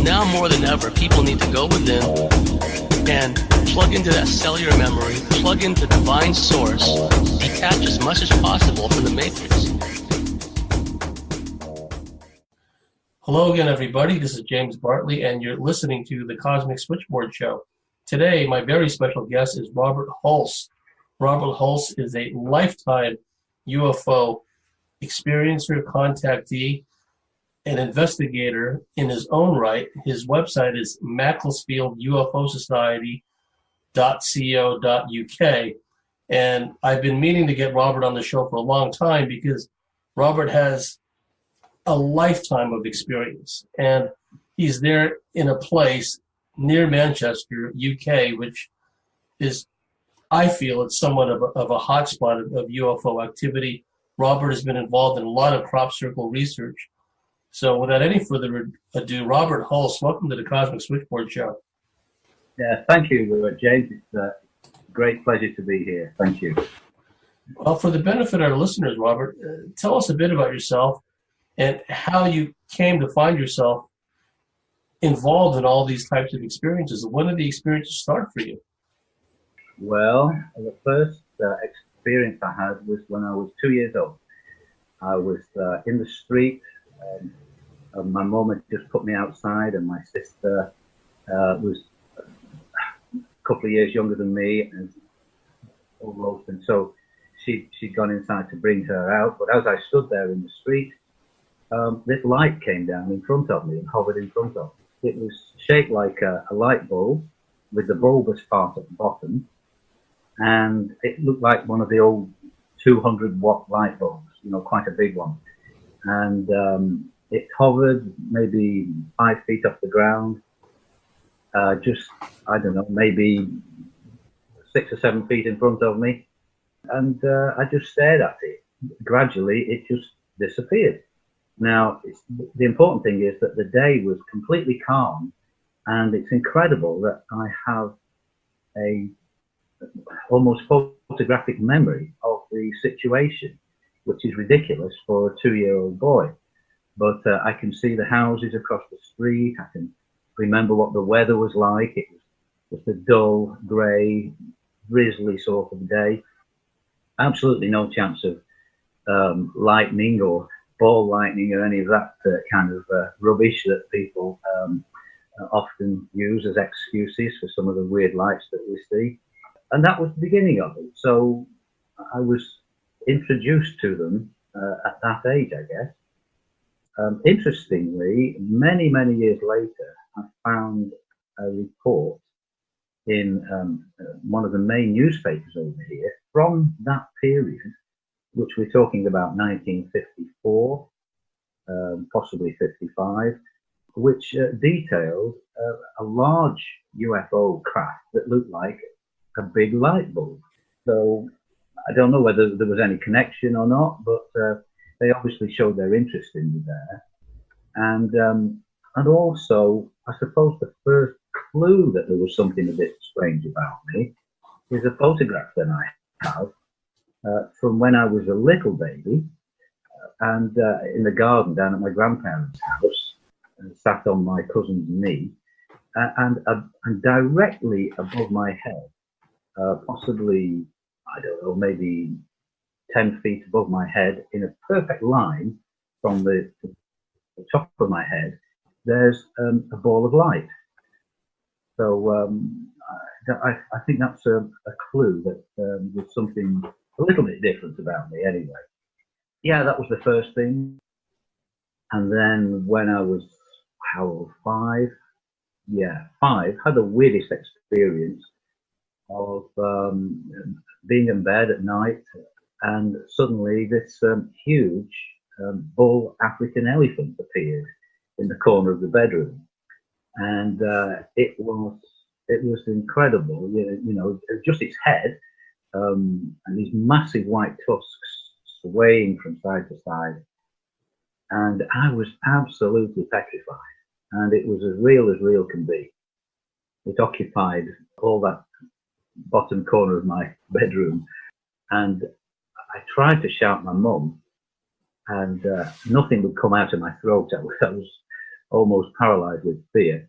now more than ever, people need to go within and plug into that cellular memory, plug into divine source, detach as much as possible from the matrix. Hello again, everybody. This is James Bartley, and you're listening to the Cosmic Switchboard Show. Today, my very special guest is Robert Hulse. Robert Hulse is a lifetime UFO experiencer, contactee, an investigator in his own right. His website is macclesfieldufosociety.co.uk. And I've been meaning to get Robert on the show for a long time because Robert has a lifetime of experience. And he's there in a place near Manchester, UK, which is, I feel, it's somewhat of a hotspot of UFO activity. Robert has been involved in a lot of crop circle research. So without any further ado, Robert Hulse, welcome to the Cosmic Switchboard Show. Yeah, thank you, James. It's a great pleasure to be here. Thank you. Well, for the benefit of our listeners, Robert, tell us a bit about yourself and how you came to find yourself involved in all these types of experiences. When did the experiences start for you? Well, the first experience I had was when I was 2 years old. I was in the street. My mum had just put me outside, and my sister was a couple of years younger than me, and almost, and so she'd gone inside to bring her out. But as I stood there in the street, this light came down in front of me and hovered in front of me. It was shaped like a light bulb with the bulbous part at the bottom, and it looked like one of the old 200-watt light bulbs, quite a big one. And it hovered maybe 5 feet off the ground, just, I don't know, maybe 6 or 7 feet in front of me. And I just stared at it. Gradually, it just disappeared. Now, the important thing is that the day was completely calm, and it's incredible that I have a almost photographic memory of the situation, which is ridiculous for a 2-year-old boy. But I can see the houses across the street. I can remember what the weather was like. It was just a dull, grey, drizzly sort of day. Absolutely no chance of lightning or ball lightning or any of that kind of rubbish that people often use as excuses for some of the weird lights that we see. And that was the beginning of it. So I was introduced to them at that age, I guess. Interestingly, many, many years later, I found a report in one of the main newspapers over here from that period, which we're talking about 1954, possibly 55, which detailed a large UFO craft that looked like a big light bulb. So I don't know whether there was any connection or not, but they obviously showed their interest in me there. And also, I suppose the first clue that there was something a bit strange about me is a photograph that I have from when I was a little baby, and in the garden down at my grandparents' house, and sat on my cousin's knee, and directly above my head, possibly, I don't know, maybe 10 feet above my head, in a perfect line from the top of my head, there's a ball of light. So I think that's a clue that there's something a little bit different about me anyway. Yeah, that was the first thing. And then when I was, how old, 5? Yeah, 5, had the weirdest experience of being in bed at night, and suddenly this huge bull African elephant appeared in the corner of the bedroom, and it was incredible. Just its head and these massive white tusks swaying from side to side, and I was absolutely petrified. And it was as real can be. It occupied all that bottom corner of my bedroom, and I tried to shout my mum, and nothing would come out of my throat. I was almost paralyzed with fear.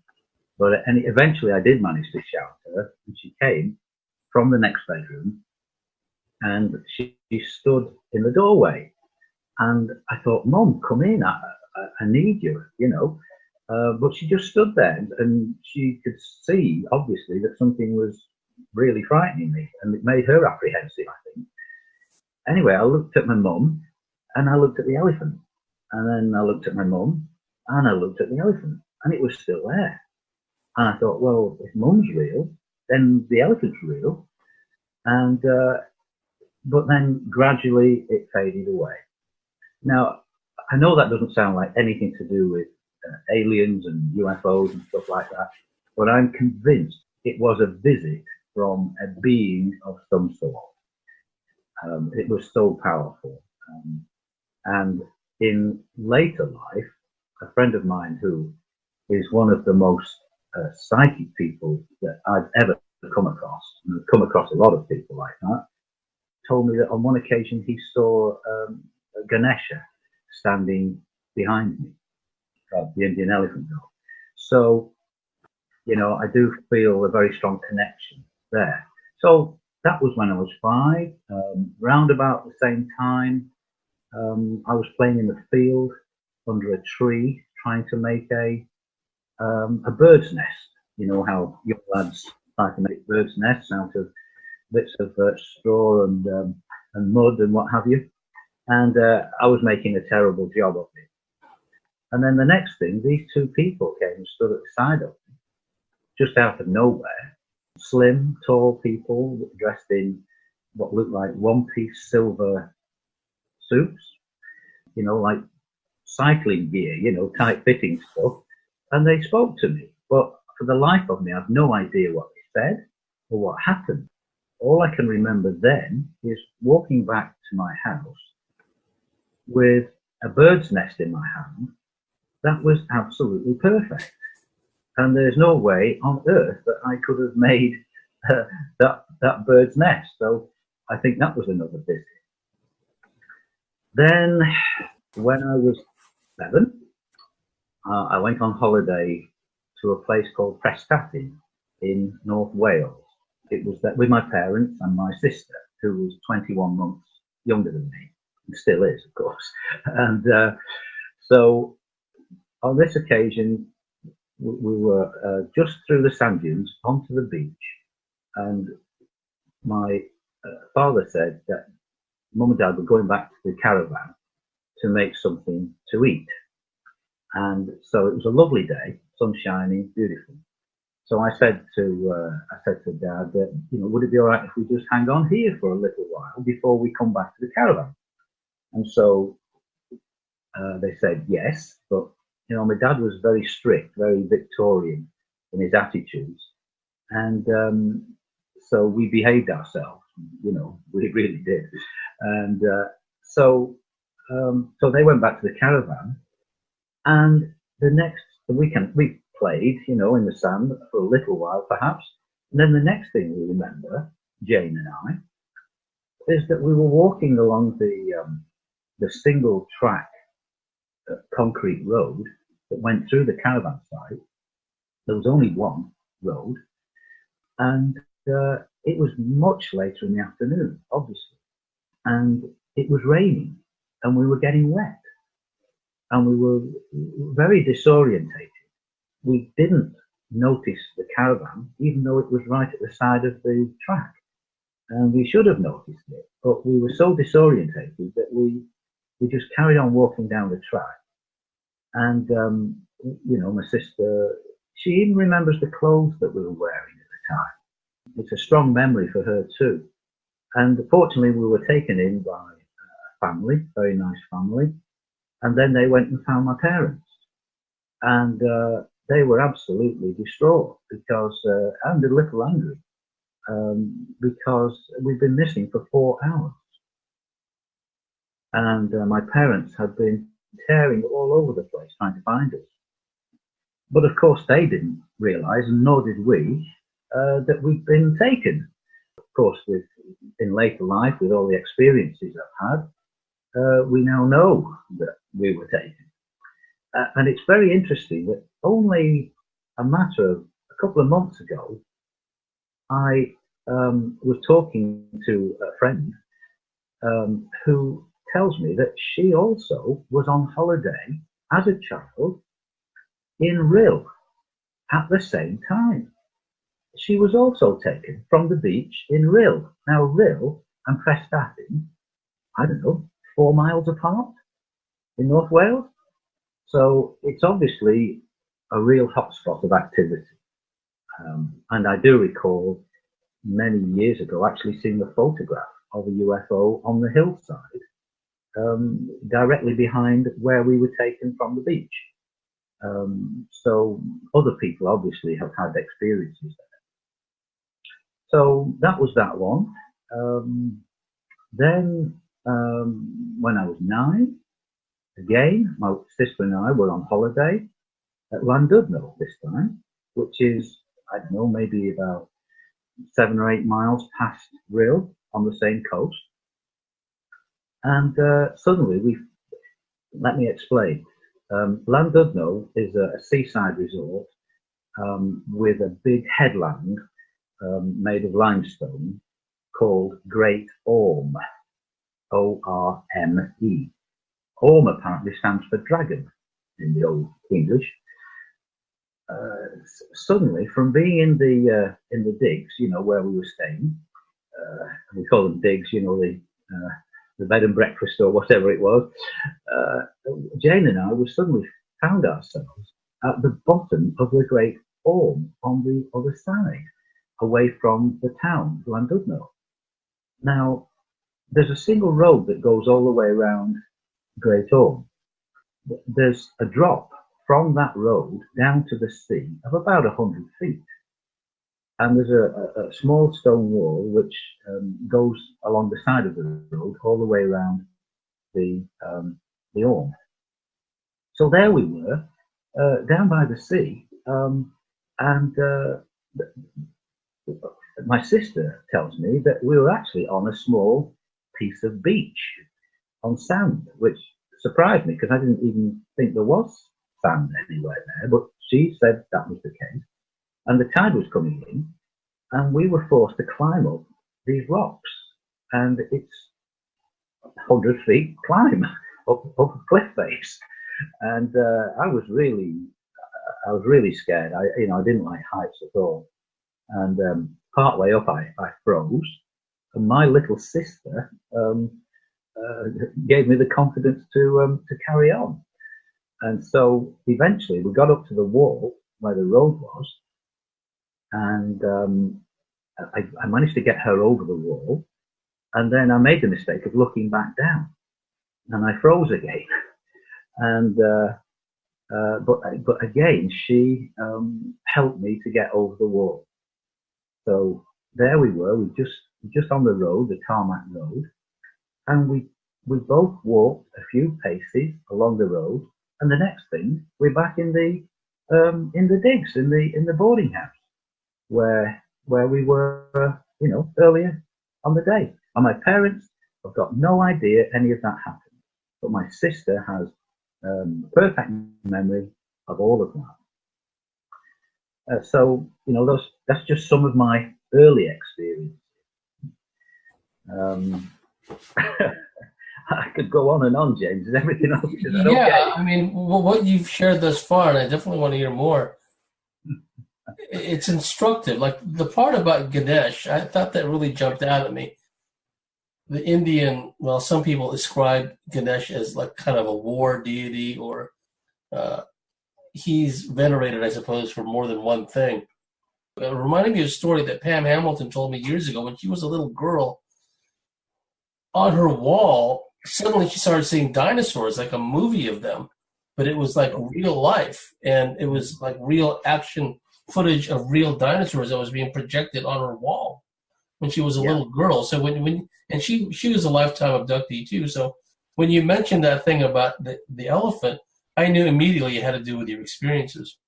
But eventually I did manage to shout her, and she came from the next bedroom, and she stood in the doorway. And I thought, Mum, come in, I need you, you know. But she just stood there, and she could see, obviously, that something was really frightening me, and it made her apprehensive, I think. Anyway, I looked at my mum, and I looked at the elephant. And then I looked at my mum, and I looked at the elephant, and it was still there. And I thought, well, if Mum's real, then the elephant's real. And but then gradually it faded away. Now, I know that doesn't sound like anything to do with aliens and UFOs and stuff like that, but I'm convinced it was a visit from a being of some sort. It was so powerful. And in later life, a friend of mine who is one of the most psychic people that I've ever come across, and I've come across a lot of people like that, told me that on one occasion he saw Ganesha standing behind me, the Indian elephant dog. So, you know, I do feel a very strong connection there. So that was when I was 5. Round about the same time, I was playing in the field under a tree, trying to make a bird's nest. You know how young lads try to make bird's nests out of bits of straw and mud and what have you. And I was making a terrible job of it. And then the next thing, these two people came and stood at the side of me, just out of nowhere. Slim, tall people dressed in what looked like one-piece silver suits, you know, like cycling gear, you know, tight-fitting stuff. And they spoke to me. But for the life of me, I've no idea what they said or what happened. All I can remember then is walking back to my house with a bird's nest in my hand that was absolutely perfect. And there's no way on earth that I could have made that bird's nest. So I think that was another visit. Then when I was 7, I went on holiday to a place called Prestatyn in North Wales. It was that with my parents and my sister, who was 21 months younger than me, and still is, of course. And so on this occasion, we were just through the sand dunes onto the beach, and my father said that Mum and Dad were going back to the caravan to make something to eat. And so it was a lovely day, sun shining, beautiful. So I said to Dad that, you know, would it be all right if we just hang on here for a little while before we come back to the caravan? And so they said yes, but you know, my dad was very strict, very Victorian in his attitudes, and so we behaved ourselves. You know, we really did. And so they went back to the caravan, and the next weekend we played, you know, in the sand for a little while, perhaps. And then the next thing we remember, Jane and I, is that we were walking along the single track concrete road that went through the caravan site. There was only one road, and it was much later in the afternoon, obviously, and it was raining, and we were getting wet, and we were very disorientated. We didn't notice the caravan, even though it was right at the side of the track, and we should have noticed it, but we were so disorientated that we just carried on walking down the track. And you know, my sister, she even remembers the clothes that we were wearing at the time. It's a strong memory for her too. And fortunately, we were taken in by a family, very nice family, and then they went and found my parents, and they were absolutely distraught because and a little angry because we'd been missing for 4 hours, and my parents had been tearing all over the place trying to find us. But of course they didn't realise, and nor did we, that we'd been taken. Of course, in later life, with all the experiences I've had, we now know that we were taken. And it's very interesting that only a matter of a couple of months ago, I was talking to a friend who tells me that she also was on holiday as a child in Rhyl at the same time. She was also taken from the beach in Rhyl. Now, Rhyl and Prestatyn, I don't know, 4 miles apart in North Wales. So it's obviously a real hotspot of activity. And I do recall many years ago actually seeing a photograph of a UFO on the hillside directly behind where we were taken from the beach. So other people obviously have had experiences there. So that was that one. Then when I was 9, again, my sister and I were on holiday at Llandudno this time, which is, I don't know, maybe about 7 or 8 miles past Rhyl on the same coast. And suddenly let me explain. Llandudno is a seaside resort with a big headland made of limestone called Great Orme, O-R-M-E. Orme apparently stands for dragon in the Old English. Suddenly, from being in the digs, you know, where we were staying, we call them digs, you know, the bed and breakfast or whatever it was, Jane and I suddenly found ourselves at the bottom of the Great Orme on the other side, away from the town, Llandudno. Now, there's a single road that goes all the way around Great Orme. There's a drop from that road down to the sea of about 100 feet. And there's a small stone wall which goes along the side of the road all the way around the Orme. So there we were, down by the sea, and my sister tells me that we were actually on a small piece of beach on sand, which surprised me because I didn't even think there was sand anywhere there, but she said that was the case. And the tide was coming in, and we were forced to climb up these rocks. And it's 100 feet climb up a cliff face. And I was really scared. I didn't like heights at all. And part way up, I froze. And my little sister gave me the confidence to carry on. And so eventually we got up to the wall where the road was, and I managed to get her over the wall, and then I made the mistake of looking back down, and I froze again. And but again, she helped me to get over the wall. So there we were, we just on the road, the tarmac road, and we both walked a few paces along the road, and the next thing we're back in the digs, in the boarding house where we were, earlier on the day. And my parents have got no idea any of that happened, but my sister has perfect memory of all of that. So that's just some of my early experience. I could go on and on, James. Is everything else? Is that okay? I mean, what you've shared thus far, and I definitely want to hear more. It's instructive. Like the part about Ganesh, I thought that really jumped out at me. The Indian, well, some people ascribe Ganesh as like kind of a war deity, or he's venerated, I suppose, for more than one thing. It reminded me of a story that Pam Hamilton told me years ago when she was a little girl. On her wall, suddenly she started seeing dinosaurs, like a movie of them, but it was like real life, and it was like real action footage of real dinosaurs that was being projected on her wall when she was a little girl. So and she was a lifetime abductee too. So when you mentioned that thing about the elephant, I knew immediately it had to do with your experiences.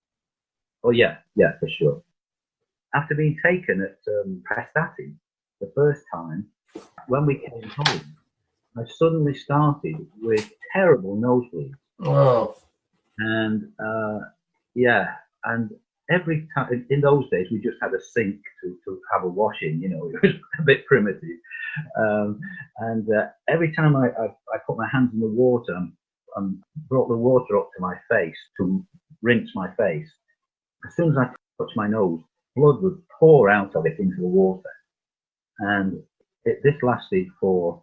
Oh yeah, for sure. After being taken at Prestatyn the first time, when we came home, I suddenly started with terrible nosebleeds. Oh. And yeah, and every time in those days we just had a sink to have a wash in. You know, it was a bit primitive. And every time I put my hands in the water and brought the water up to my face to rinse my face, as soon as I touched my nose, blood would pour out of it into the water. And this lasted for,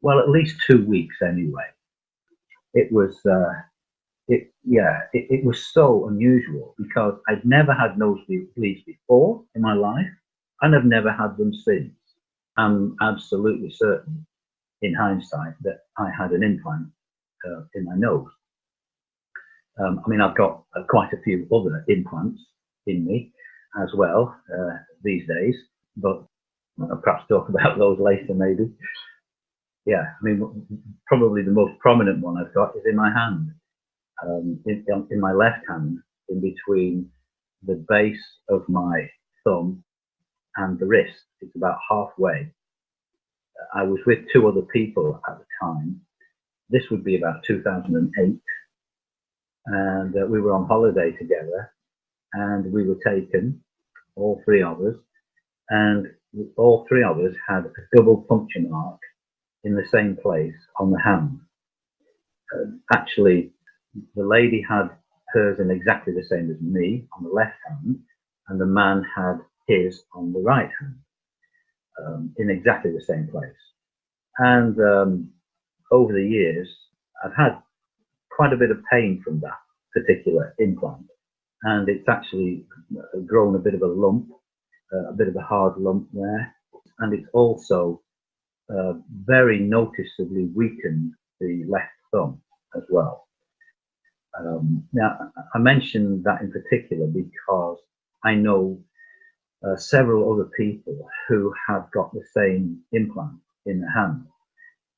well, at least 2 weeks anyway. It was, it was so unusual because I'd never had nosebleeds before in my life, and I've never had them since. I'm absolutely certain, in hindsight, that I had an implant in my nose. I mean, I've got quite a few other implants in me as well these days, but I'll perhaps talk about those later, maybe. Yeah, I mean, probably the most prominent one I've got is in my hand, in my left hand, in between the base of my thumb and the wrist. It's about halfway. I was with 2 other people at the time. This would be about 2008. And we were on holiday together, and we were taken, all 3 of us, and all 3 of us had a double puncture mark in the same place on the hand. Actually, the lady had hers in exactly the same as me on the left hand, and the man had his on the right hand, in exactly the same place. And over the years, I've had quite a bit of pain from that particular implant, and it's actually grown a bit of a lump, a bit of a hard lump there, and it's also very noticeably weakened the left thumb as well. Now, I mentioned that in particular because I know several other people who have got the same implant in the hand,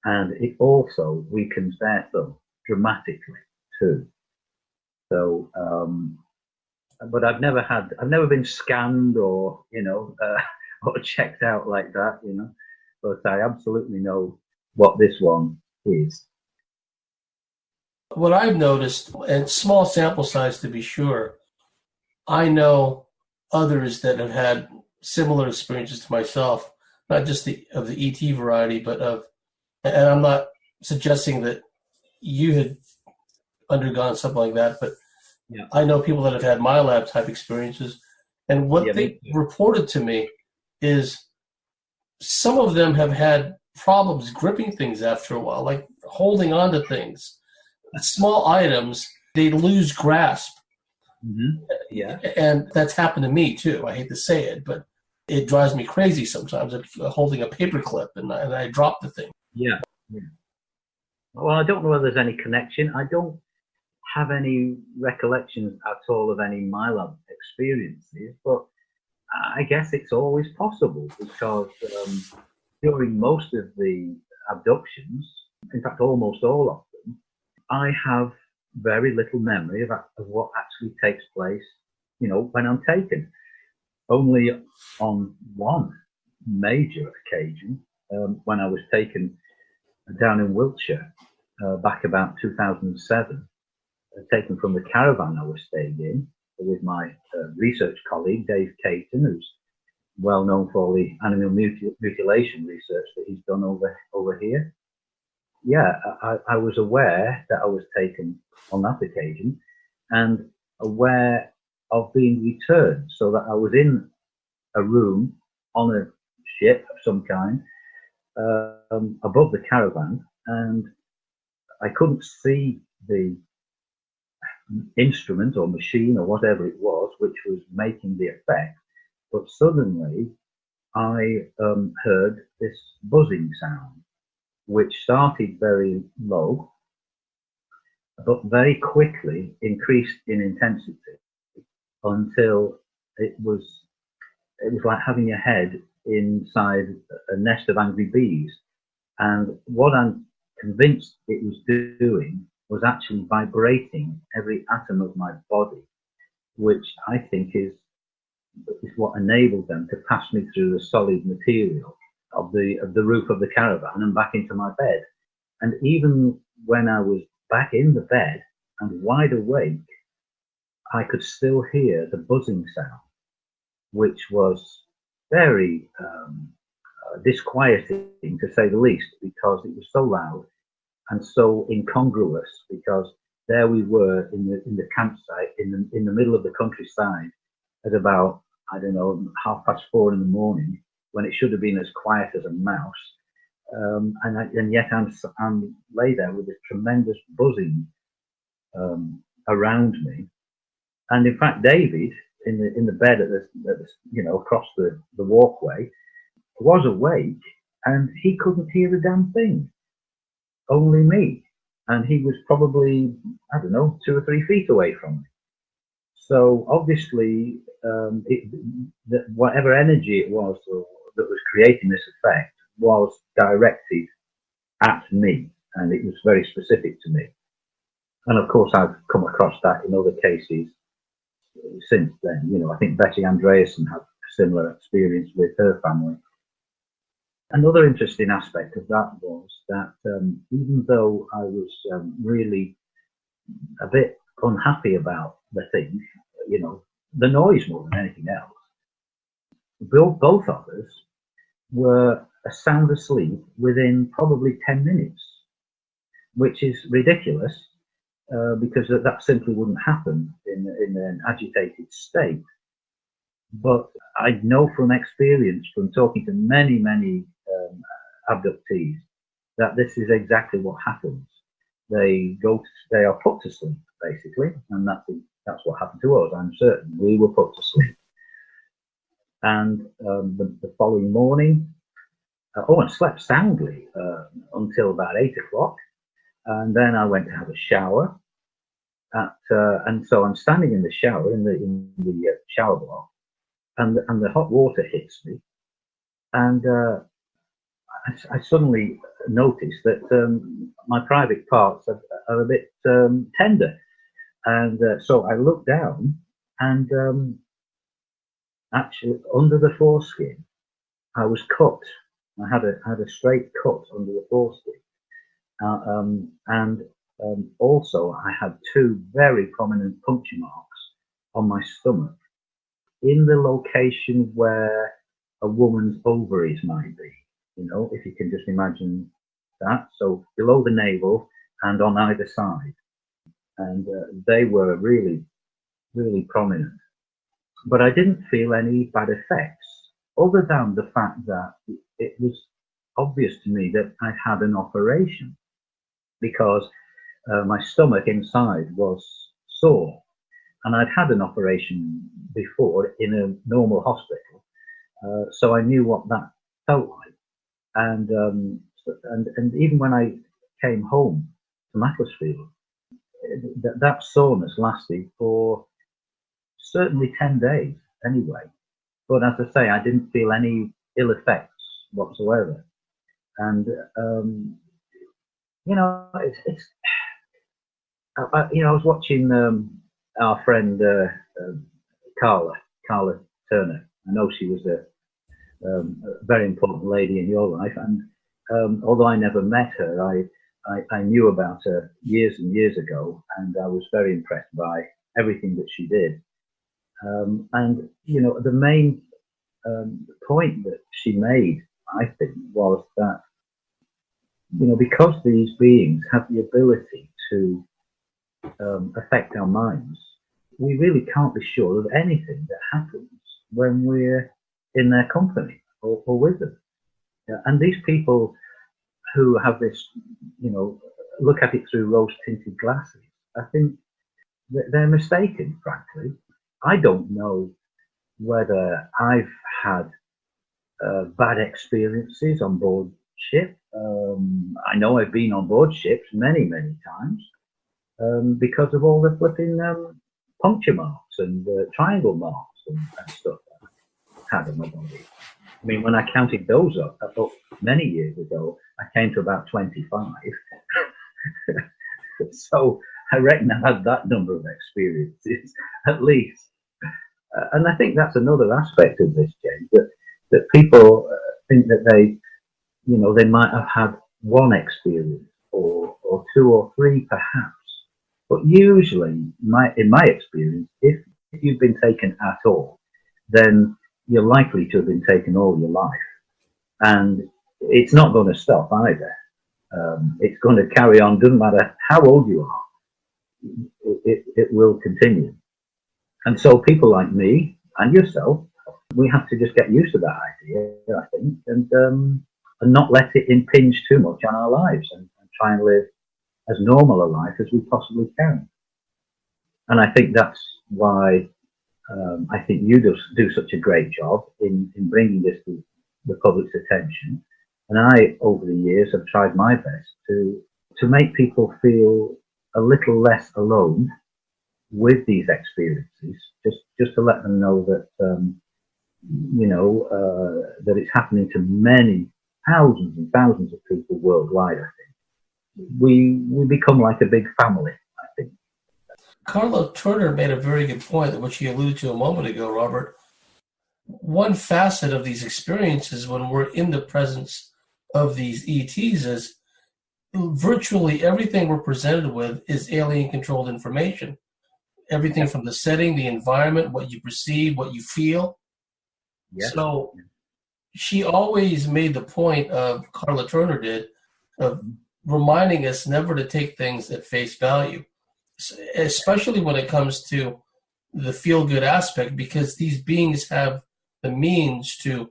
and it also weakens their thumb dramatically too. So, but I've never been scanned or, or checked out like that, but I absolutely know what this one is. What I've noticed, and small sample size to be sure, I know others that have had similar experiences to myself, not just of the ET variety, but and I'm not suggesting that you had undergone something like that, but yeah. I know people that have had my lab type experiences, and what they reported to me is some of them have had problems gripping things after a while, like holding on to things. Small items, they lose grasp. Mm-hmm. Yeah. And that's happened to me too. I hate to say it, but it drives me crazy sometimes. I'm holding a paper clip and I drop the thing. Yeah. Well, I don't know whether there's any connection. I don't have any recollections at all of any MyLab experiences, but I guess it's always possible because during most of the abductions, in fact, almost all of them, I have very little memory of what actually takes place, when I'm taken. Only on one major occasion, when I was taken down in Wiltshire, back about 2007, taken from the caravan I was staying in with my research colleague, Dave Caton, who's well known for all the animal mutilation research that he's done over here. Yeah, I was aware that I was taken on that occasion and aware of being returned, so that I was in a room on a ship of some kind above the caravan, and I couldn't see the instrument or machine or whatever it was which was making the effect, but suddenly I heard this buzzing sound, which started very low, but very quickly increased in intensity until it was like having your head inside a nest of angry bees. And what I'm convinced it was doing was actually vibrating every atom of my body, which I think is what enabled them to pass me through the solid material of the roof of the caravan and back into my bed. And even when I was back in the bed, and wide awake, I could still hear the buzzing sound, which was very disquieting, to say the least, because it was so loud and so incongruous, because there we were in the campsite in the middle of the countryside at about, I don't know, 4:30 in the morning, when it should have been as quiet as a mouse. And yet I'm lay there with this tremendous buzzing around me. And in fact, David, in the bed at the across the walkway, was awake, and he couldn't hear a damn thing. Only me, and he was probably, I don't know, 2 or 3 feet away from me. So obviously, whatever energy it was that was creating this effect was directed at me, and it was very specific to me. And of course, I've come across that in other cases since then. You know, I think Betty Andreasen had a similar experience with her family. Another interesting aspect of that was that even though I was really a bit unhappy about the thing, you know, the noise more than anything else, both of us were sound asleep within probably 10 minutes, which is ridiculous because that simply wouldn't happen in an agitated state. But I know from experience, from talking to many abductees, that this is exactly what happens. They are put to sleep, basically, and that's what happened to us. I'm certain we were put to sleep. And the following morning, I slept soundly until about 8 o'clock, and then I went to have a shower. And so I'm standing in the shower in the shower block, and the hot water hits me, and I suddenly noticed that my private parts are a bit tender, and so I looked down, and actually under the foreskin, I was cut. I had a straight cut under the foreskin, and also I had 2 very prominent puncture marks on my stomach, in the location where a woman's ovaries might be. You know, if you can just imagine that. So below the navel and on either side. And they were really, really prominent. But I didn't feel any bad effects, other than the fact that it was obvious to me that I'd had an operation, because my stomach inside was sore. And I'd had an operation before in a normal hospital. So I knew what that felt like. And even when I came home to Macclesfield, that soreness lasted for certainly 10 days anyway. But as I say, I didn't feel any ill effects whatsoever. And I was watching our friend Carla Turner. I know she was a very important lady in your life, and although I never met her, I knew about her years and years ago, and I was very impressed by everything that she did. And the main point that she made, I think, was that because these beings have the ability to affect our minds, we really can't be sure of anything that happens when we're in their company or with them. And these people who have this, look at it through rose-tinted glasses, I think they're mistaken, frankly. I don't know whether I've had bad experiences on board ship. I know I've been on board ships many times because of all the flipping puncture marks and triangle marks and stuff that I had on my body. I mean, when I counted those up, I thought many years ago, I came to about 25. So I reckon I had that number of experiences, at least. And I think that's another aspect of this, James, that people think that they might have had one experience or 2 or 3 perhaps, But usually, in my experience, if you've been taken at all, then you're likely to have been taken all your life. And it's not going to stop either. It's going to carry on, doesn't matter how old you are, it will continue. And so people like me and yourself, we have to just get used to that idea, I think, and not let it impinge too much on our lives, and try and live as normal a life as we possibly can. And I think that's why I think you do such a great job in bringing this to the public's attention. And I, over the years, have tried my best to make people feel a little less alone with these experiences, just to let them know that, that it's happening to many thousands and thousands of people worldwide, I think. We become like a big family, I think. Carla Turner made a very good point, which you alluded to a moment ago, Robert. One facet of these experiences when we're in the presence of these ETs is virtually everything we're presented with is alien-controlled information. Everything from the setting, the environment, what you perceive, what you feel. Yes. So she always made the point of, Carla Turner did, of reminding us never to take things at face value, especially when it comes to the feel-good aspect, because these beings have the means to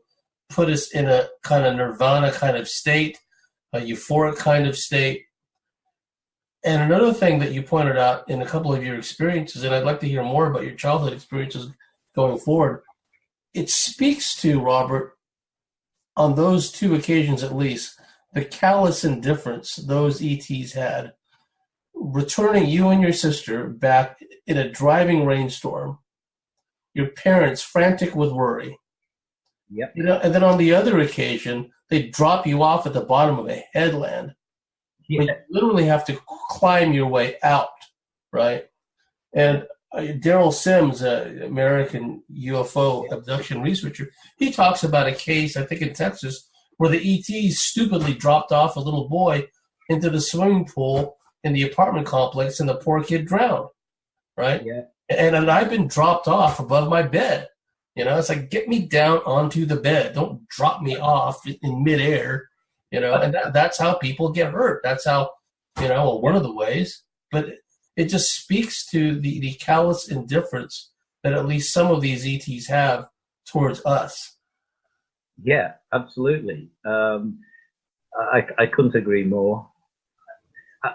put us in a kind of nirvana kind of state, a euphoric kind of state. And another thing that you pointed out in a couple of your experiences, and I'd like to hear more about your childhood experiences going forward, it speaks to, Robert, on those two occasions at least, the callous indifference those ETs had, returning you and your sister back in a driving rainstorm, your parents frantic with worry. Yep. And then on the other occasion, they drop you off at the bottom of a headland. Yeah. You literally have to climb your way out, right? And Daryl Sims, an American UFO abduction researcher, he talks about a case, I think in Texas, where the ETs stupidly dropped off a little boy into the swimming pool in the apartment complex, and the poor kid drowned, right? Yeah. And I've been dropped off above my bed. It's like, get me down onto the bed. Don't drop me off in midair, and that's how people get hurt. That's how, one of the ways. But it just speaks to the callous indifference that at least some of these ETs have towards us. Yeah, absolutely. I couldn't agree more.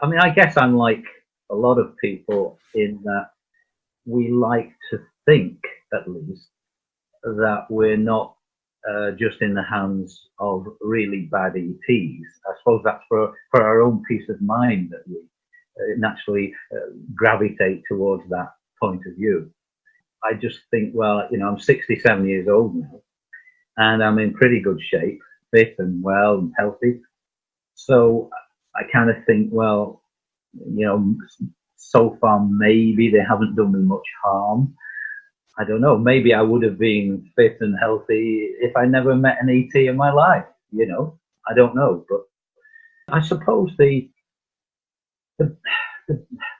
I mean, I guess I'm like a lot of people in that we like to think, at least, that we're not just in the hands of really bad ETs. I suppose that's for our own peace of mind that we naturally gravitate towards that point of view. I just think, well, I'm 67 years old now, and I'm in pretty good shape, fit and well and healthy. So I kind of think, well, so far maybe they haven't done me much harm. I don't know. Maybe I would have been fit and healthy if I never met an ET in my life. I don't know. But I suppose the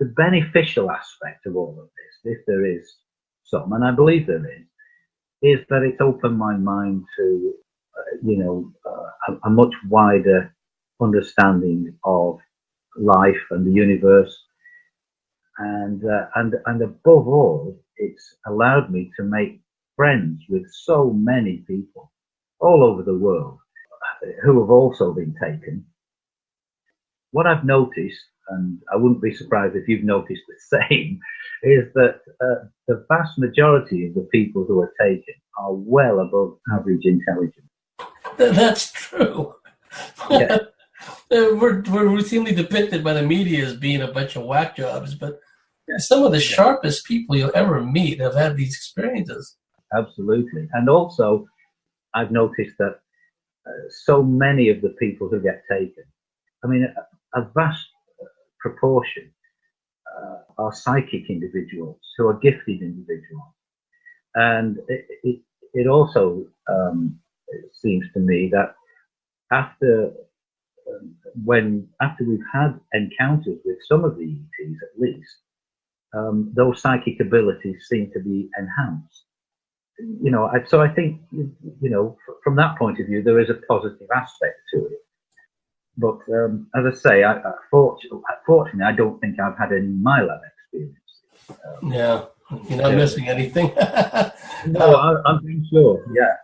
beneficial aspect of all of this, if there is some, and I believe there is that it's opened my mind to, a much wider understanding of life and the universe, and above all, it's allowed me to make friends with so many people all over the world who have also been taken. What I've noticed, and I wouldn't be surprised if you've noticed the same, is that the vast majority of the people who are taken are well above average intelligence. That's true. Yeah. We're routinely depicted by the media as being a bunch of whack jobs, but some of the sharpest people you'll ever meet have had these experiences. Absolutely. And also, I've noticed that so many of the people who get taken, I mean, a vast proportion are psychic individuals who are gifted individuals. And it also seems to me that after we've had encounters with some of the ETs, at least, those psychic abilities seem to be enhanced. So I think, from that point of view, there is a positive aspect to it. But as I say, fortunately, I don't think I've had any in my lab experience. Yeah, you're not missing anything. No, I'm pretty sure. Yeah.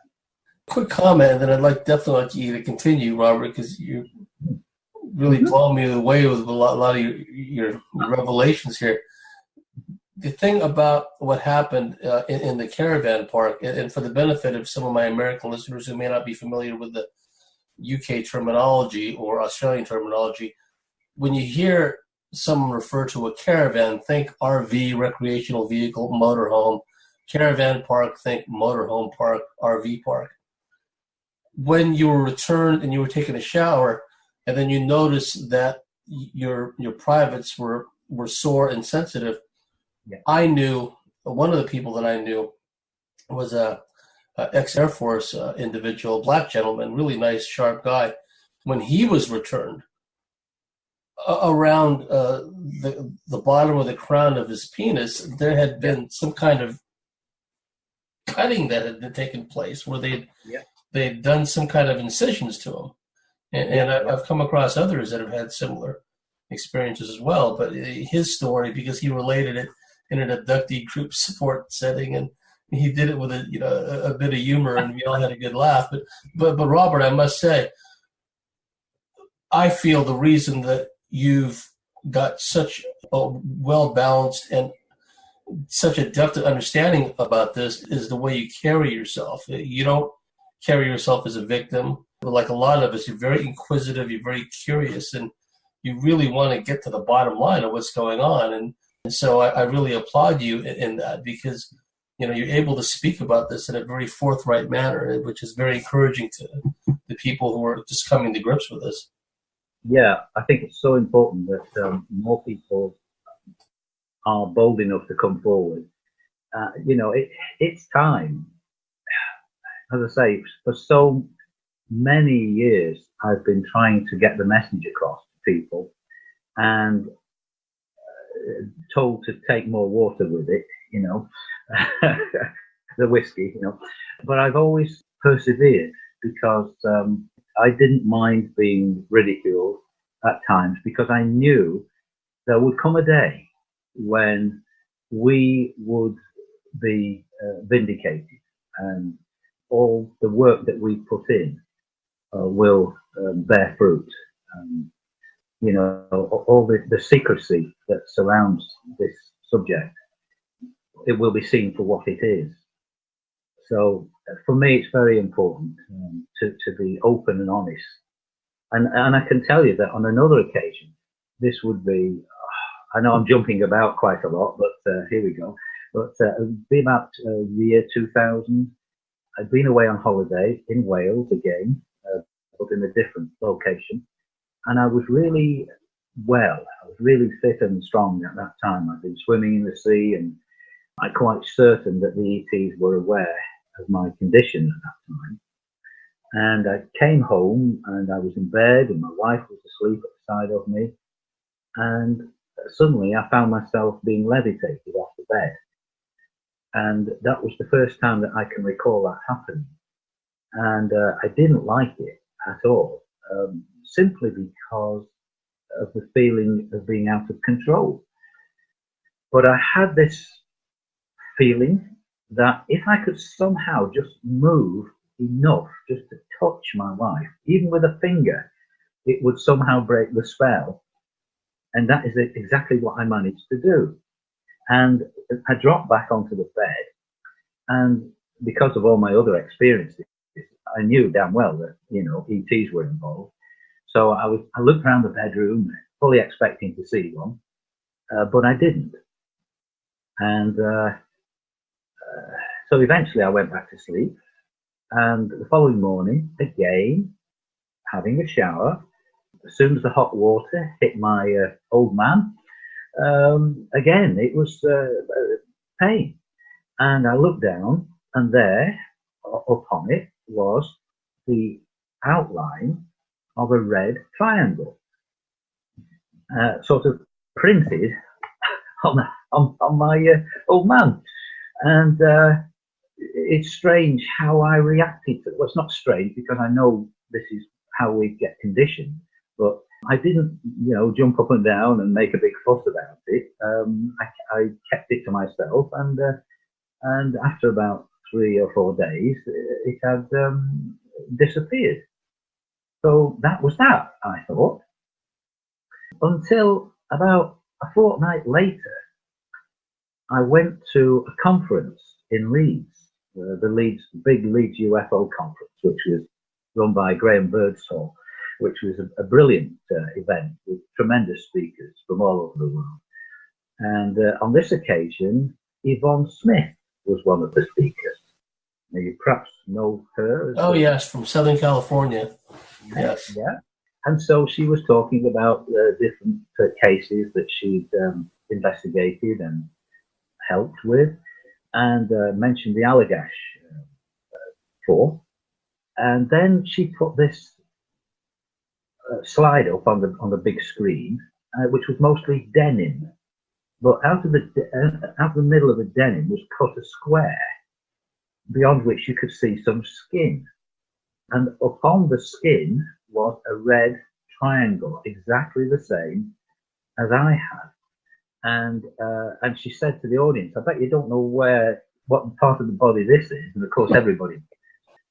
Quick comment, and then definitely like you to continue, Robert, because you really blown me away with a lot of your revelations here. The thing about what happened in the caravan park, and for the benefit of some of my American listeners who may not be familiar with the UK terminology or Australian terminology, when you hear someone refer to a caravan, think RV, recreational vehicle, motorhome. Caravan park, think motorhome park, RV park. When you were returned and you were taking a shower, and then you noticed that your privates were sore and sensitive, yeah. I knew one of the people that I knew was a ex-Air Force individual, black gentleman, really nice, sharp guy. When he was returned, around the bottom of the crown of his penis, there had been some kind of cutting that had taken place where they'd done some kind of incisions to him. And I've come across others that have had similar experiences as well. But his story, because he related it in an abductee group support setting, and he did it with a bit of humor, and we all had a good laugh. But Robert, I must say, I feel the reason that you've got such a well-balanced and such a depth of understanding about this is the way you carry yourself. You don't carry yourself as a victim. But like a lot of us, you're very inquisitive, you're very curious, and you really want to get to the bottom line of what's going on. And so I really applaud you in that, because you're able to speak about this in a very forthright manner, which is very encouraging to the people who are just coming to grips with this. Yeah, I think it's so important that more people are bold enough to come forward. It's time. As I say, for so many years, I've been trying to get the message across to people, and told to take more water with it, the whiskey, But I've always persevered because I didn't mind being ridiculed at times, because I knew there would come a day when we would be vindicated, and all the work that we put in will bear fruit. All the secrecy that surrounds this subject, it will be seen for what it is. So for me, it's very important to be open and honest. And I can tell you that on another occasion, this would be, I know I'm jumping about quite a lot, but here we go. But it would be about the year 2000. I'd been away on holiday in Wales again, but in a different location. And I was really well. I was really fit and strong at that time. I'd been swimming in the sea, and I'm quite certain that the ETs were aware of my condition at that time. And I came home, and I was in bed, and my wife was asleep at the side of me. And suddenly I found myself being levitated off the bed. And that was the first time that I can recall that happening. And I didn't like it at all, simply because of the feeling of being out of control. But I had this feeling that if I could somehow just move enough just to touch my wife, even with a finger, it would somehow break the spell. And that is exactly what I managed to do. And I dropped back onto the bed, and because of all my other experiences, I knew damn well that, ETs were involved. So I looked around the bedroom, fully expecting to see one, but I didn't. And so eventually I went back to sleep. And the following morning, again, having a shower, as soon as the hot water hit my old man, again, it was pain. And I looked down, and there, upon it, was the outline of a red triangle, sort of printed on on my old man. And it's strange how I reacted to it. Well, it's not strange because I know this is how we get conditioned, but I didn't, jump up and down and make a big fuss about it. I kept it to myself, and after about 3 or 4 days, it had disappeared. So that was that, I thought. Until about a fortnight later, I went to a conference in Leeds, the big Leeds UFO conference, which was run by Graham Birdsall, which was a brilliant event with tremendous speakers from all over the world. And on this occasion, Yvonne Smith was one of the speakers. Now, you perhaps know her. Oh, yes, from Southern California. Yes. Yeah. And so she was talking about different cases that she'd investigated and helped with, and mentioned the Allagash for. And then she put this slide up on the big screen, which was mostly denim. But out of the middle of the denim was cut a square, beyond which you could see some skin. And upon the skin was a red triangle, exactly the same as I had. And she said to the audience, "I bet you don't know what part of the body this is." And of course, everybody.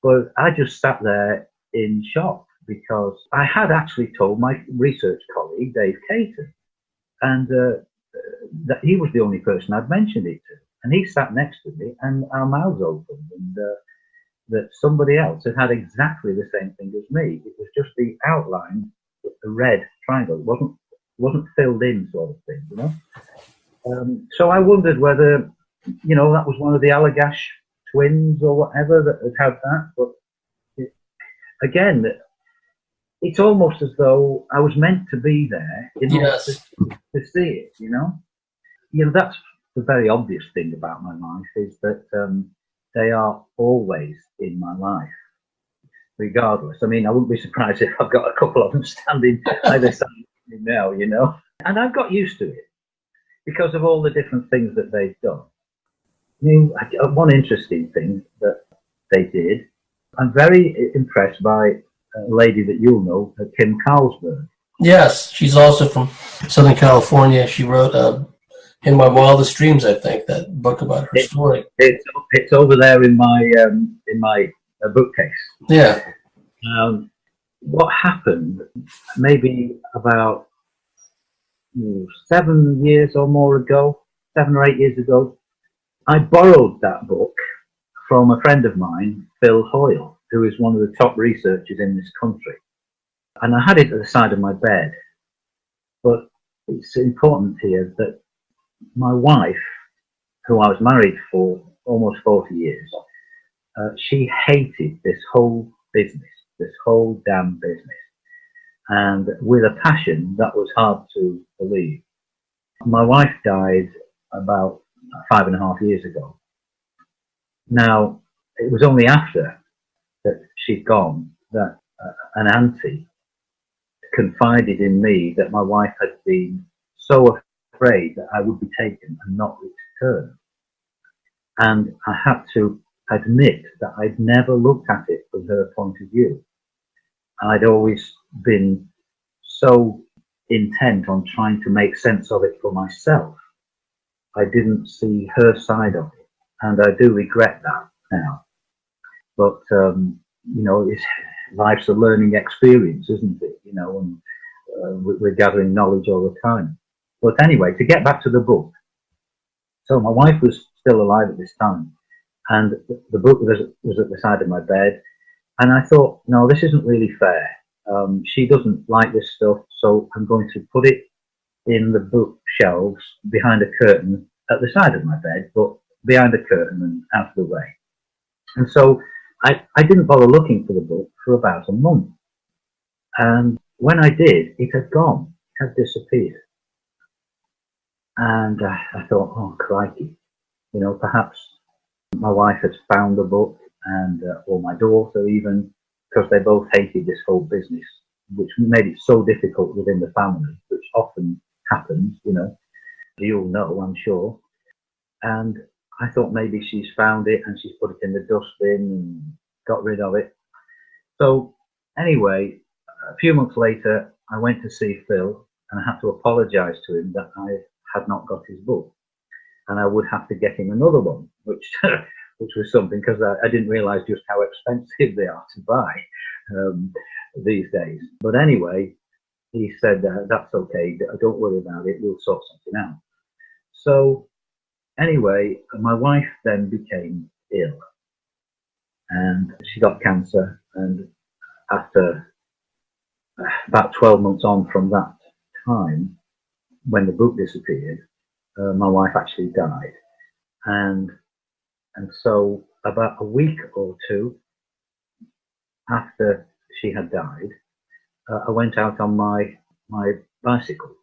But I just sat there in shock, because I had actually told my research colleague, Dave Caton, and that he was the only person I'd mentioned it to. And he sat next to me, and our mouths opened, and that somebody else had exactly the same thing as me. It was just the outline, the red triangle. It wasn't filled in, sort of thing, So I wondered whether, that was one of the Allagash twins or whatever that had that. But again, it's almost as though I was meant to be there in order to see it, that's the very obvious thing about my life, is that they are always in my life, regardless. I mean, I wouldn't be surprised if I've got a couple of them standing either side of me now, And I've got used to it because of all the different things that they've done. One interesting thing that they did, I'm very impressed by a lady that you'll know, Kim Carlsberg. Yes, she's also from Southern California. She wrote In My Wildest Dreams, I think, that book about her story. It's over there in my bookcase. Yeah. What happened, maybe about 7 years or more ago, 7 or 8 years ago, I borrowed that book from a friend of mine, Phil Hoyle, who is one of the top researchers in this country. And I had it at the side of my bed. But it's important here that my wife, who I was married for almost 40 years, she hated this whole business, this whole damn business. And with a passion that was hard to believe. My wife died about 5.5 years ago. Now, it was only after that she'd gone that an auntie confided in me that my wife had been so afraid that I would be taken and not returned. And I had to admit that I'd never looked at it from her point of view. I'd always been so intent on trying to make sense of it for myself. I didn't see her side of it, and I do regret that now. But, life's a learning experience, isn't it? And we're gathering knowledge all the time. But anyway, to get back to the book. So my wife was still alive at this time, and the book was at the side of my bed. And I thought, no, this isn't really fair. She doesn't like this stuff, so I'm going to put it in the bookshelves behind a curtain at the side of my bed, but behind a curtain and out of the way. And so I didn't bother looking for the book for about a month. And when I did, it had gone, it had disappeared. And I thought, oh, crikey, perhaps my wife had found the book, and or my daughter even, because they both hated this whole business, which made it so difficult within the family, which often happens, You'll know, I'm sure. And I thought maybe she's found it and she's put it in the dustbin and got rid of it. So anyway, a few months later, I went to see Phil and I had to apologize to him that I had not got his book. And I would have to get him another one, which was something, because I didn't realize just how expensive they are to buy these days. But anyway, he said, that's okay, don't worry about it, we'll sort something out. So anyway, my wife then became ill and she got cancer, and after about 12 months on from that time, when the book disappeared, my wife actually died. And so about a week or two after she had died, I went out on my bicycle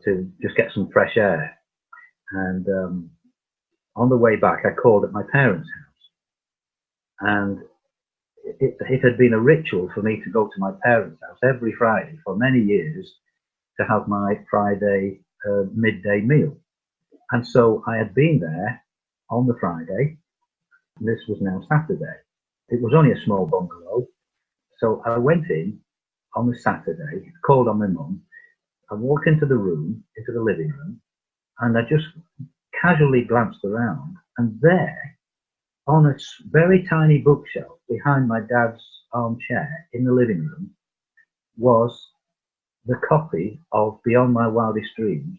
to just get some fresh air. And on the way back, I called at my parents' house. And it had been a ritual for me to go to my parents' house every Friday for many years to have my Friday midday meal. And so I had been there on the Friday, and this was now Saturday. It was only a small bungalow. So I went in on the Saturday, called on my mum. I walked into the room, into the living room, and I just casually glanced around, and there, on a very tiny bookshelf behind my dad's armchair in the living room, was the copy of Beyond My Wildest Dreams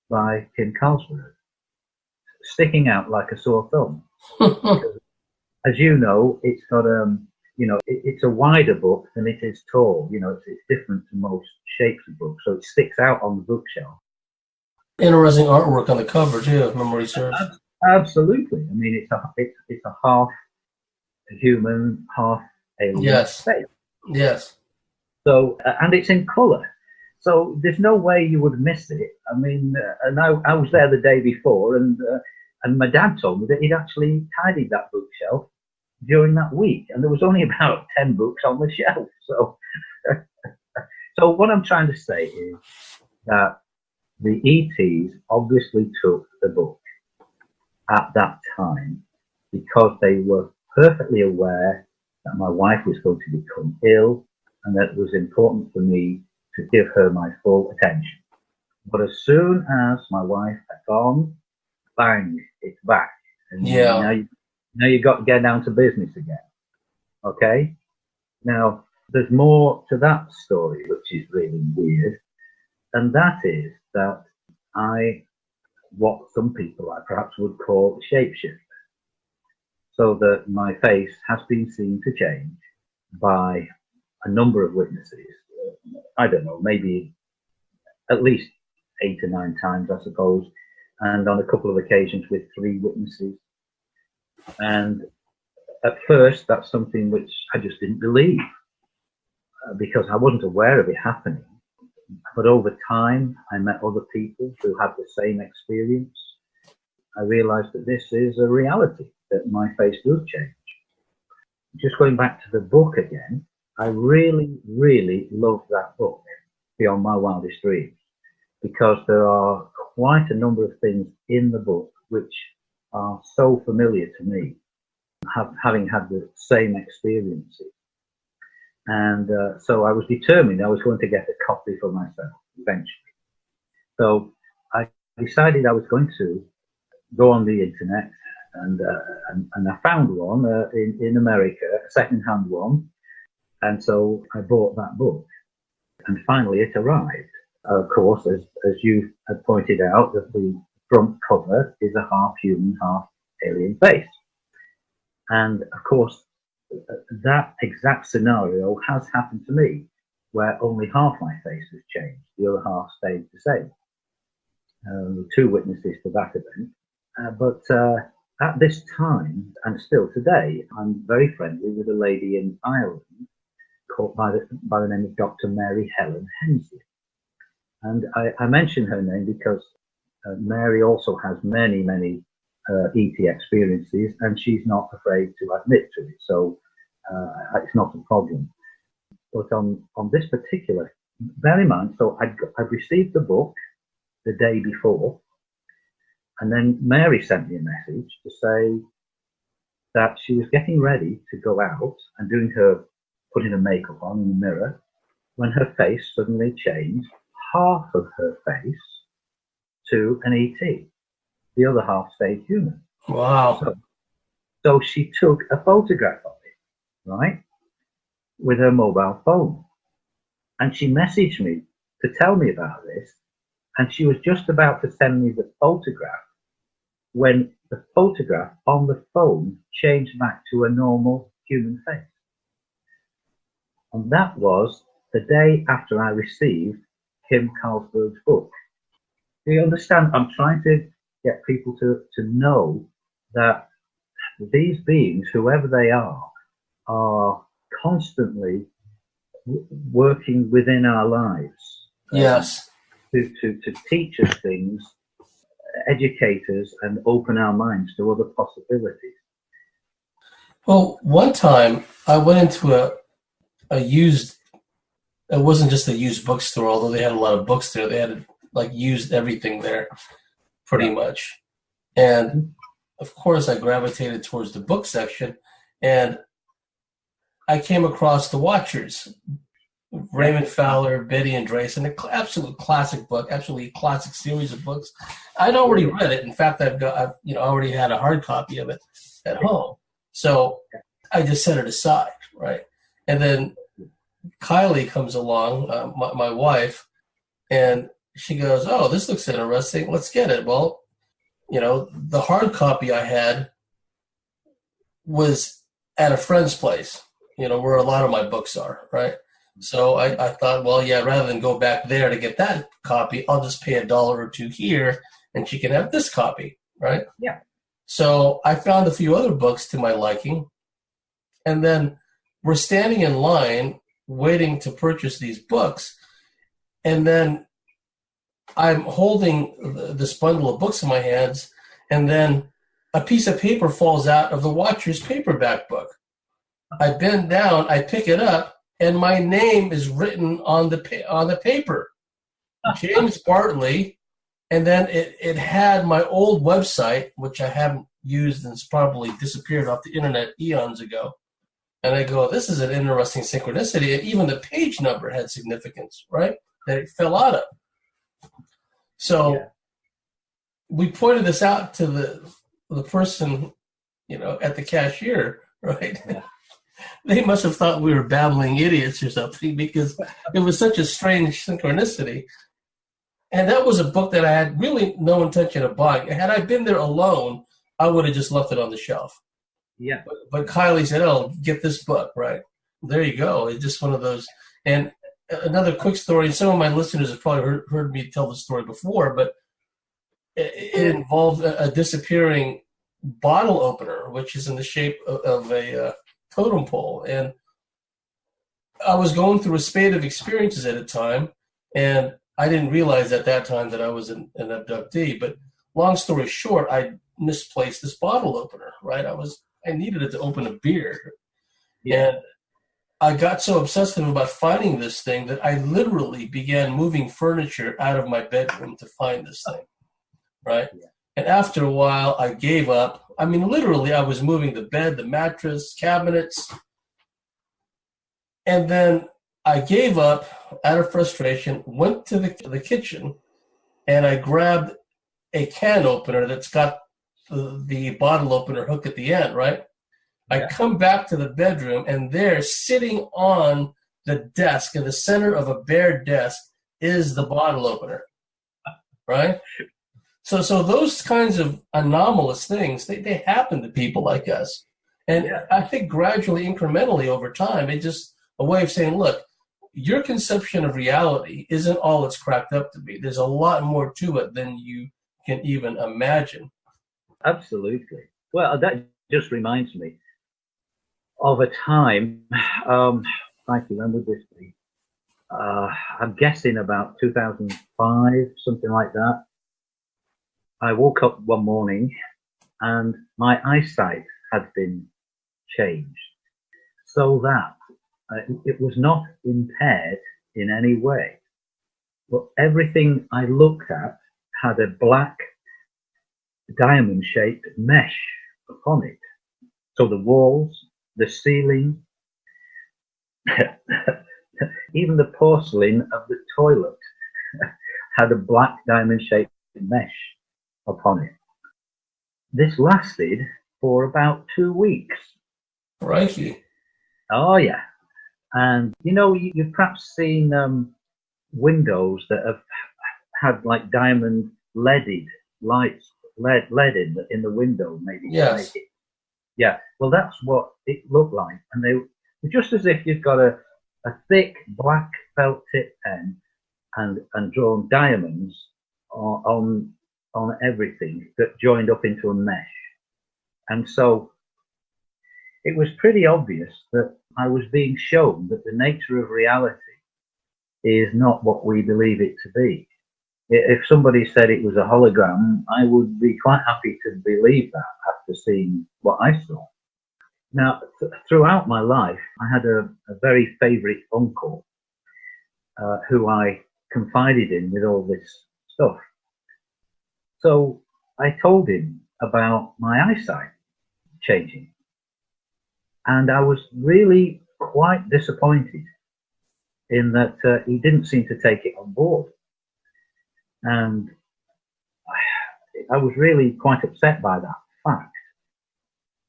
by Tim Carlsberg, sticking out like a sore thumb. As you know, it's got it's a wider book than it is tall. It's different to most shapes of books, so it sticks out on the bookshelf. Interesting artwork on the cover too, if memory serves. Absolutely. I mean, it's a half human, half alien face. Yes. So, and it's in colour. So there's no way you would miss it. I mean, and I was there the day before, and my dad told me that he'd actually tidied that bookshelf during that week, and there was only about 10 books on the shelf. So, so what I'm trying to say is that the ETs obviously took the book at that time because they were perfectly aware that my wife was going to become ill and that it was important for me to give her my full attention. But as soon as my wife had gone, bang, it's back. And now you've got to get down to business again. Okay? Now, there's more to that story, which is really weird. And that is that what some people perhaps would call a shapeshifter. So that my face has been seen to change by a number of witnesses. I don't know, maybe at least 8 or 9 times, I suppose. And on a couple of occasions with 3 witnesses. And at first, that's something which I just didn't believe because I wasn't aware of it happening. But over time, I met other people who had the same experience. I realized that this is a reality, that my face does change. Just going back to the book again, I really, really love that book, Beyond My Wildest Dreams, because there are quite a number of things in the book which are so familiar to me, having had the same experiences. And so I was determined I was going to get a copy for myself eventually. So I decided I was going to go on the internet, and I found one in America, a second-hand one. And so I bought that book, and finally it arrived. Of course, as you had pointed out, that the front cover is a half human, half alien face. And of course, that exact scenario has happened to me, where only half my face has changed, the other half stayed the same. 2 witnesses to that event. But at this time, and still today, I'm very friendly with a lady in Ireland called by the name of Dr. Mary Helen Hensley. And I mention her name because Mary also has many, many ET experiences, and she's not afraid to admit to it. So it's not a problem. But on this particular, bear in mind, so I've received the book, the day before. And then Mary sent me a message to say that she was getting ready to go out and putting her makeup on in the mirror when her face suddenly changed, half of her face to an ET, the other half stayed human. Wow. So she took a photograph of it, right, with her mobile phone. And she messaged me to tell me about this. And she was just about to send me the photograph when the photograph on the phone changed back to a normal human face. And that was the day after I received Kim Carlsberg's book. Do you understand? I'm trying to get people to know that these beings, whoever they are constantly working within our lives. Yes. To teach us things, educate us, and open our minds to other possibilities. Well, one time I went into a used, it wasn't just a used bookstore, although they had a lot of books there. They had like used everything there pretty much. And of course I gravitated towards the book section, and I came across The Watchers, Raymond Fowler, Betty Andreas, an absolute classic book, absolutely classic series of books. I'd already read it. In fact, I've already had a hard copy of it at home. So I just set it aside, right? And then Kylie comes along, my wife, and she goes, "Oh, this looks interesting. Let's get it." Well, the hard copy I had was at a friend's place, where a lot of my books are, right? So I thought, well, yeah, rather than go back there to get that copy, I'll just pay $1 or $2 here, and she can have this copy, right? Yeah. So I found a few other books to my liking, and then we're standing in line waiting to purchase these books, and then I'm holding this bundle of books in my hands, and then a piece of paper falls out of the Watcher's paperback book. I bend down, I pick it up, and my name is written on the paper, James Bartley, and then it had my old website, which I haven't used and it's probably disappeared off the internet eons ago. And I go, this is an interesting synchronicity. And even the page number had significance, right? That it fell out of. So we pointed this out to the person, at the cashier, right? Yeah. They must have thought we were babbling idiots or something, because it was such a strange synchronicity. And that was a book that I had really no intention of buying. Had I been there alone, I would have just left it on the shelf. Yeah. But Kylie said, "Oh, get this book," right? There you go. It's just one of those. And another quick story, some of my listeners have probably heard me tell the story before, but it involved a disappearing bottle opener, which is in the shape of a totem pole. And I was going through a spate of experiences at a time, and I didn't realize at that time that I was an abductee. But long story short, I misplaced this bottle opener, right? I needed it to open a beer. Yeah. And I got so obsessive about finding this thing that I literally began moving furniture out of my bedroom to find this thing, right? Yeah. And after a while, I gave up. I mean, literally, I was moving the bed, the mattress, cabinets. And then I gave up out of frustration, went to the kitchen, and I grabbed a can opener that's got the bottle opener hook at the end, right? Yeah. I come back to the bedroom, and there, sitting on the desk, in the center of a bare desk, is the bottle opener, right? So those kinds of anomalous things, they happen to people like us. And yeah. I think gradually, incrementally over time, it's just a way of saying, look, your conception of reality isn't all it's cracked up to be. There's a lot more to it than you can even imagine. Absolutely. Well, that just reminds me of a time, frankly, when would this be? I'm guessing about 2005, something like that. I woke up one morning and my eyesight had been changed so that it was not impaired in any way. But everything I looked at had a black diamond-shaped mesh upon it. So the walls, the ceiling, even the porcelain of the toilet had a black diamond-shaped mesh upon it. This lasted for about 2 weeks. Crikey. Oh, yeah. And, you know, you've perhaps seen windows that have had like diamond leaded lights, lead in the window, maybe. Yes. Yeah. Well, that's what it looked like. And they were just as if you've got a thick black felt tip pen and drawn diamonds on everything that joined up into a mesh. And so it was pretty obvious that I was being shown that the nature of reality is not what we believe it to be. If somebody said it was a hologram, I would be quite happy to believe that after seeing what I saw. Now, throughout my life, I had a very favourite uncle who I confided in with all this stuff. So I told him about my eyesight changing. And I was really quite disappointed in that he didn't seem to take it on board. And I was really quite upset by that fact,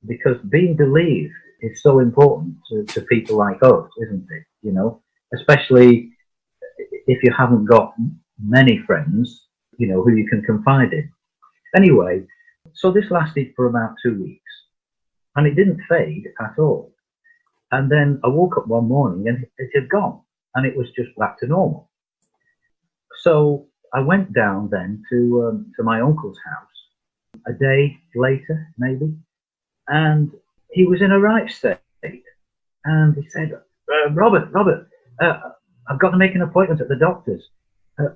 because being believed is so important to people like us, isn't it? You know, especially if you haven't got many friends, you know, who you can confide in. Anyway, so this lasted for about 2 weeks, and it didn't fade at all. And then I woke up one morning and it had gone, and it was just back to normal. So I went down then to my uncle's house a day later, maybe, and he was in a right state. And he said, Robert, I've got to make an appointment at the doctor's.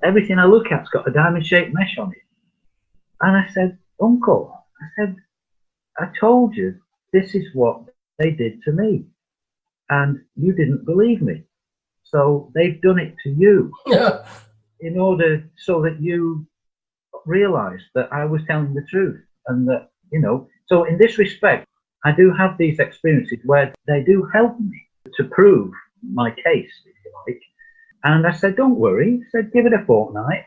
Everything I look at's got a diamond-shaped mesh on it. And I said, Uncle, I told you this is what they did to me, and you didn't believe me. So they've done it to you. Yeah. In order so that you realize that I was telling the truth, and that, you know, so in this respect, I do have these experiences where they do help me to prove my case, if you like. And I said, don't worry. I said, give it a fortnight.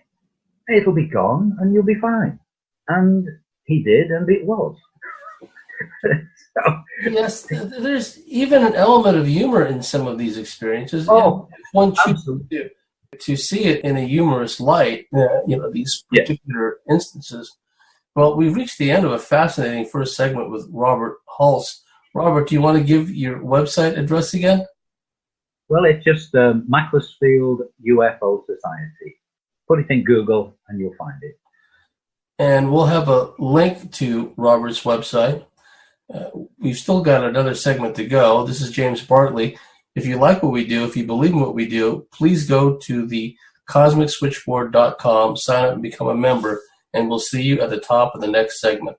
It'll be gone and you'll be fine. And he did, and it was. So, yes, there's even an element of humor in some of these experiences. Oh, if one chooses to see it in a humorous light, you know, these particular instances. Well, we've reached the end of a fascinating first segment with Robert Hulse. Robert, do you want to give your website address again? Well, it's just Macclesfield UFO Society. Put it in Google and you'll find it. And we'll have a link to Robert's website. We've still got another segment to go. This is James Bartley. If you like what we do, if you believe in what we do, please go to the cosmicswitchboard.com, sign up and become a member, and we'll see you at the top of the next segment.